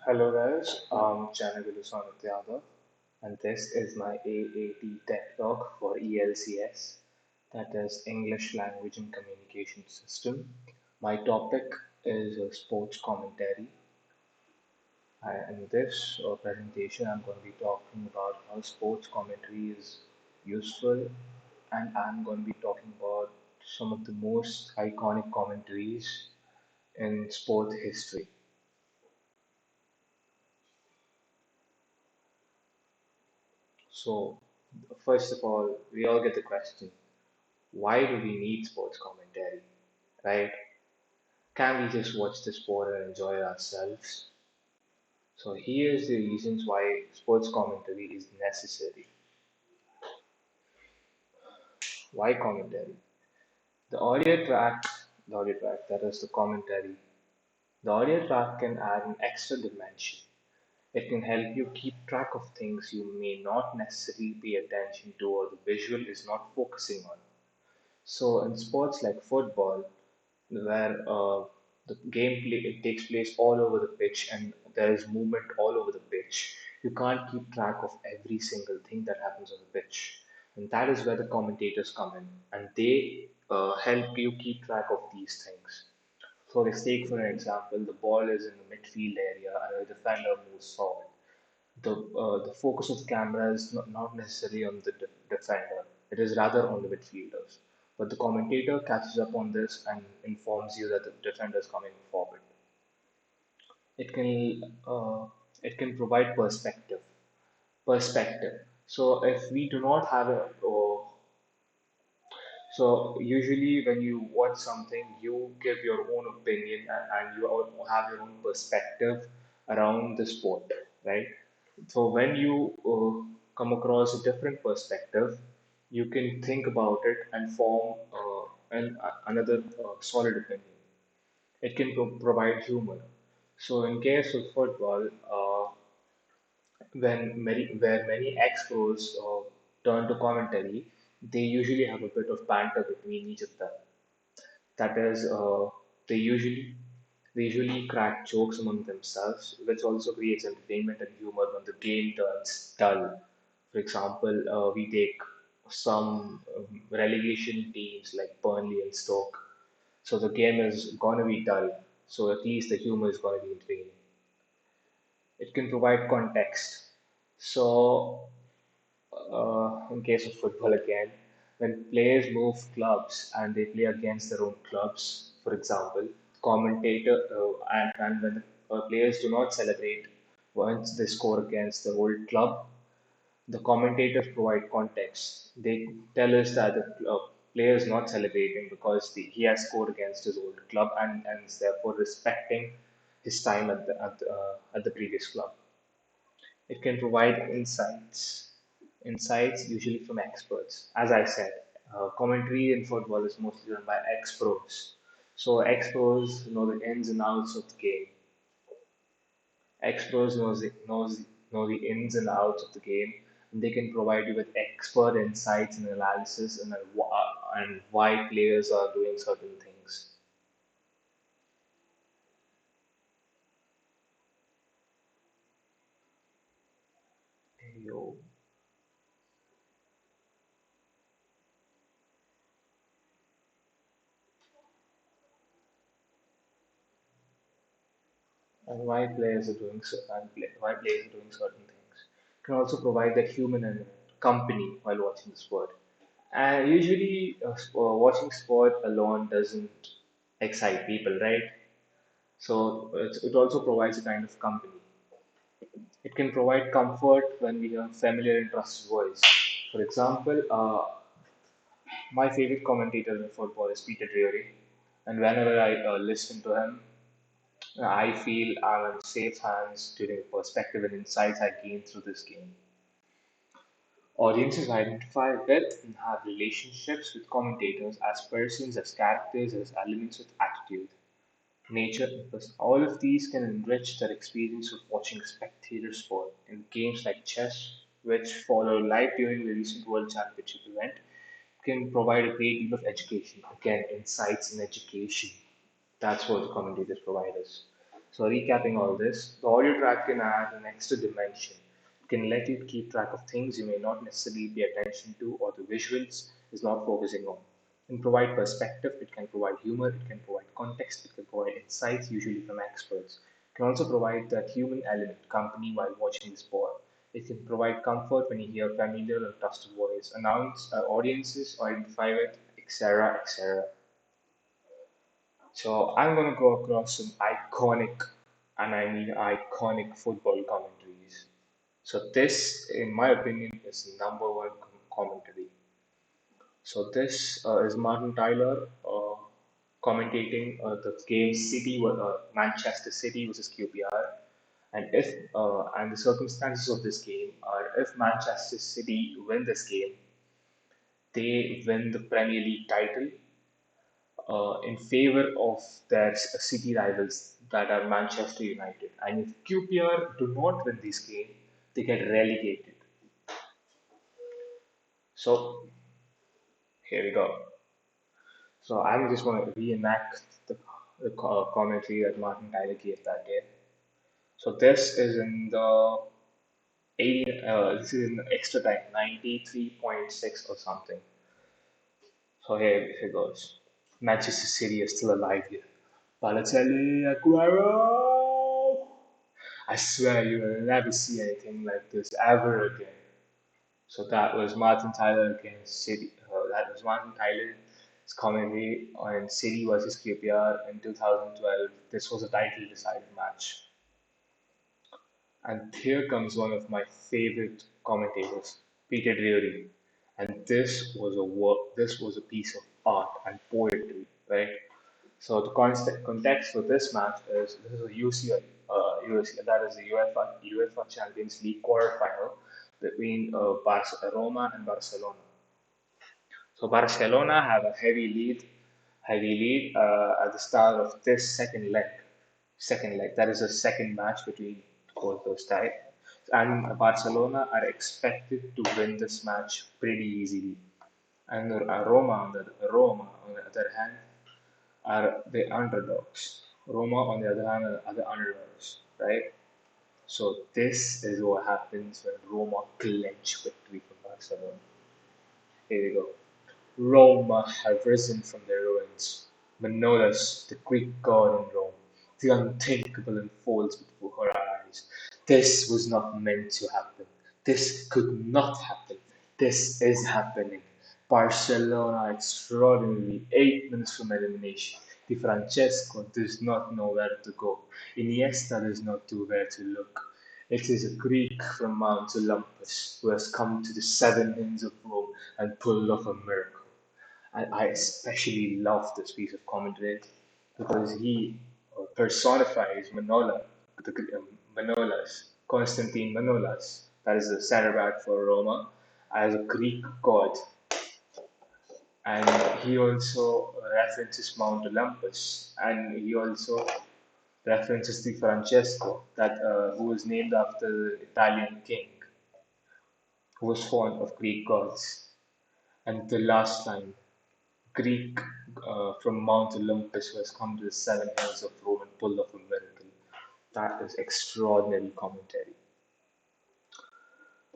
Hello guys, I'm Chanagulu Sanatyada and this is my AAT Tech Talk for ELCS, that is English Language and Communication System. My topic is sports commentary. In this presentation, I'm going to be talking about how sports commentary is useful, and I'm going to be talking about some of the most iconic commentaries in sport history. So, first of all, we all get the question, why do we need sports commentary, right? Can we just watch the sport and enjoy ourselves? So, here's the reasons why sports commentary is necessary. Why commentary? The audio track, that is the commentary. The audio track can add an extra dimension. It can help you keep track of things you may not necessarily pay attention to or the visual is not focusing on. So in sports like football, where the gameplay it takes place all over the pitch and there is movement all over the pitch, you can't keep track of every single thing that happens on the pitch, and that is where the commentators come in, and they help you keep track of these things. For take for an example, the ball is in the midfield area and the defender moves forward. The focus of the camera is not necessarily on the defender, it is rather on the midfielders. But the commentator catches up on this and informs you that the defender is coming forward. It can provide perspective. So if we do not have a so usually when you watch something, you give your own opinion and you have your own perspective around the sport, right? So when you come across a different perspective, you can think about it and form another solid opinion. It can provide humor. So in case of football, where many ex-pros turn to commentary, they usually have a bit of banter between each of them. That is, they usually crack jokes among themselves, which also creates entertainment and humor when the game turns dull. For example, we take some relegation teams like Burnley and Stoke. So the game is gonna be dull. So at least the humor is gonna be entertaining. It can provide context. So in case of football again, when players move clubs and they play against their own clubs, for example, commentator and when the players do not celebrate once they score against the old club, the commentators provide context. They tell us that the player is not celebrating because he has scored against his old club and is therefore respecting his time at the previous club. It can provide insights usually from experts. As I said, commentary in football is mostly done by ex-pros. So ex-pros know the ins and outs of the game. Ex-pros know the ins and outs of the game, and they can provide you with expert insights and analysis and why players are doing certain things. Yo. And why players are doing certain things. Can also provide that human and company while watching the sport. And usually, watching sport alone doesn't excite people, right? So it also provides a kind of company. It can provide comfort when we hear familiar and trusted voice. For example, my favorite commentator in football is Peter Drury, and whenever I listen to him, I feel I'm in safe hands during the perspective and insights I gain through this game. Audiences identify with and have relationships with commentators as persons, as characters, as elements with attitude, nature, because all of these can enrich their experience of watching spectator sport in games like chess, which follow live during the recent World Championship event, can provide a great deal of education. Again, insights in education. That's what the commentators provide us. So recapping all this, the audio track can add an extra dimension. It can let you keep track of things you may not necessarily pay attention to or the visuals is not focusing on. It can provide perspective, it can provide humor, it can provide context, it can provide insights, usually from experts. It can also provide that human element, company while watching the sport. It can provide comfort when you hear familiar or trusted voice, announce audiences identify with, etc., etc. So I'm gonna go across some iconic, and I mean iconic football commentaries. So this, in my opinion, is the number one commentary. So this is Martin Tyler commentating the game Manchester City versus QPR, and the circumstances of this game are if Manchester City win this game, they win the Premier League title in favor of their city rivals that are Manchester United. And if QPR do not win this game, they get relegated. So here we go. So I'm just going to reenact the commentary that Martin Tyler gave that day. So this is in the 80, this is in the extra time, 93.6 or something. So here goes. Manchester City is still alive here. Balotelli, Aguero. I swear you will never see anything like this ever again. So that was Martin Tyler against City. That was Martin Tyler's commentary on City versus QPR in 2012. This was a title deciding match. And here comes one of my favorite commentators, Peter Drury. And this was a work. This was a piece of art and poetry, right? So the context for this match is this is a UCL, that is the UEFA Champions League quarterfinal between Roma and Barcelona. So Barcelona have a heavy lead at the start of this second leg. Second leg. That is the second match between both those ties. And Barcelona are expected to win this match pretty easily. And Roma, on the other hand, are the underdogs. Roma, on the other hand, are the underdogs, right? So this is what happens when Roma clinch victory for Barcelona. Here we go. Roma have risen from their ruins. Manolas, the Greek god in Rome, the unthinkable unfolds before her eyes. This was not meant to happen. This could not happen. This is happening. Barcelona extraordinarily 8 minutes from elimination. Di Francesco does not know where to go. Iniesta does not know where to look. It is a Greek from Mount Olympus who has come to the seven hills of Rome and pulled off a miracle. And I especially love this piece of commentary because he personifies Manolas, Constantine Manolas, that is the center back for Roma, as a Greek god. And he also references Mount Olympus, and he also references the Francesco, who was named after the Italian king, who was fond of Greek gods. And the last line, Greek from Mount Olympus who has come to the seven hills of Rome and pulled off a miracle. That is extraordinary commentary.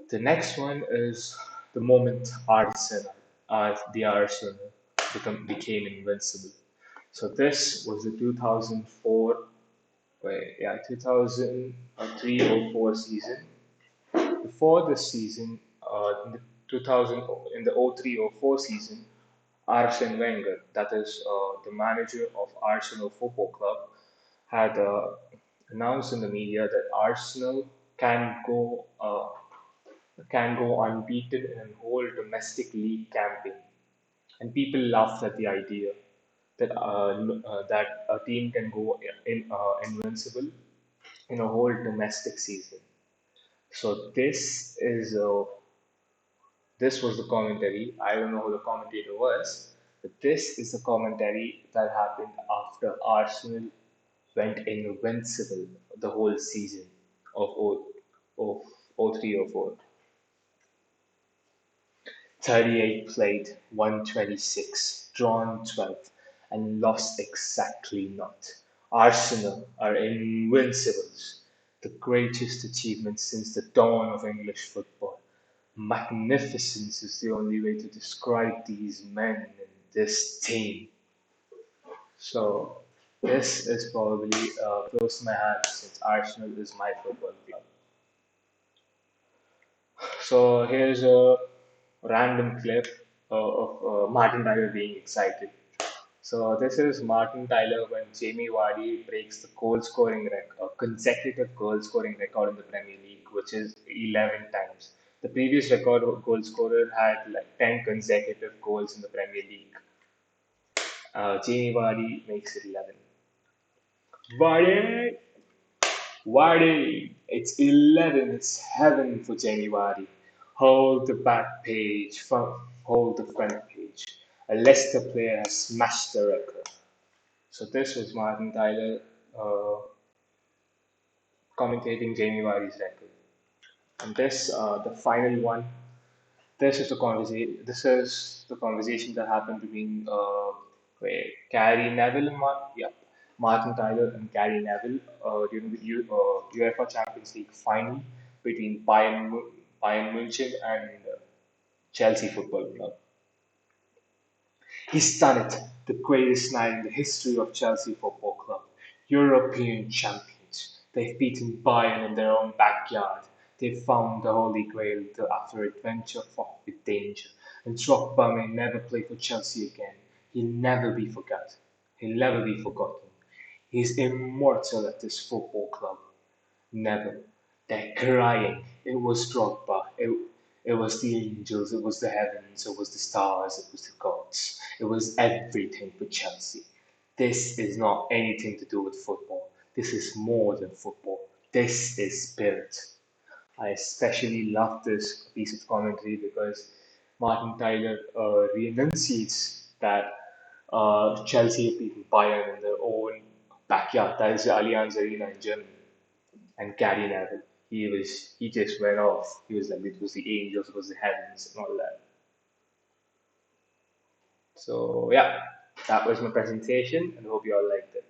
The next one is the moment the Arsenal became invincible. So this was the 2004, 2003 or 4 season. Before this season, in the 2000 in the 03-04 season, Arsene Wenger, that is the manager of Arsenal Football Club, had announced in the media that Arsenal can go unbeaten in a whole domestic league campaign, and people laughed at the idea that a team can go invincible in a whole domestic season. So this was the commentary. I don't know who the commentator was, but this is the commentary that happened after Arsenal went invincible the whole season of of 03-04. 38 played, won 26, drawn 12, and lost exactly not. Arsenal are invincibles, the greatest achievement since the dawn of English football. Magnificence is the only way to describe these men and this team. So, this is probably close to my heart since Arsenal is my football club. So, here's a random clip of Martin Tyler being excited. So this is Martin Tyler when Jamie Vardy breaks the goal scoring record, consecutive goal scoring record in the Premier League, which is 11 times. The previous record goal scorer had like 10 consecutive goals in the Premier League. Jamie Vardy makes it 11. Vardy, Vardy, it's 11. It's heaven for Jamie Vardy. Hold the back page, hold the front page. A Leicester player has smashed the record. So this was Martin Tyler uh, commentating Jamie Vardy's record. And this, the final one. This is the conversation. This is the conversation that happened between Gary Neville and Martin Tyler and Gary Neville during the UEFA Champions League final between Bayern München and Chelsea Football Club. He's done it, the greatest night in the history of Chelsea Football Club. European champions. They've beaten Bayern in their own backyard. They've found the Holy Grail after adventure fought with danger. And Drogba may never play for Chelsea again. He'll never be forgotten. He'll never be forgotten. He's immortal at this football club. Never. They're crying. It was Drogba. It was the angels. It was the heavens. It was the stars. It was the gods. It was everything for Chelsea. This is not anything to do with football. This is more than football. This is spirit. I especially love this piece of commentary because Martin Tyler re-enunciates that Chelsea have beaten Bayern in their own backyard. That is the Allianz Arena in Germany. And Gary Neville, he just went off. He was like, it was the angels, it was the heavens, and all that. So yeah, that was my presentation, and hope you all liked it.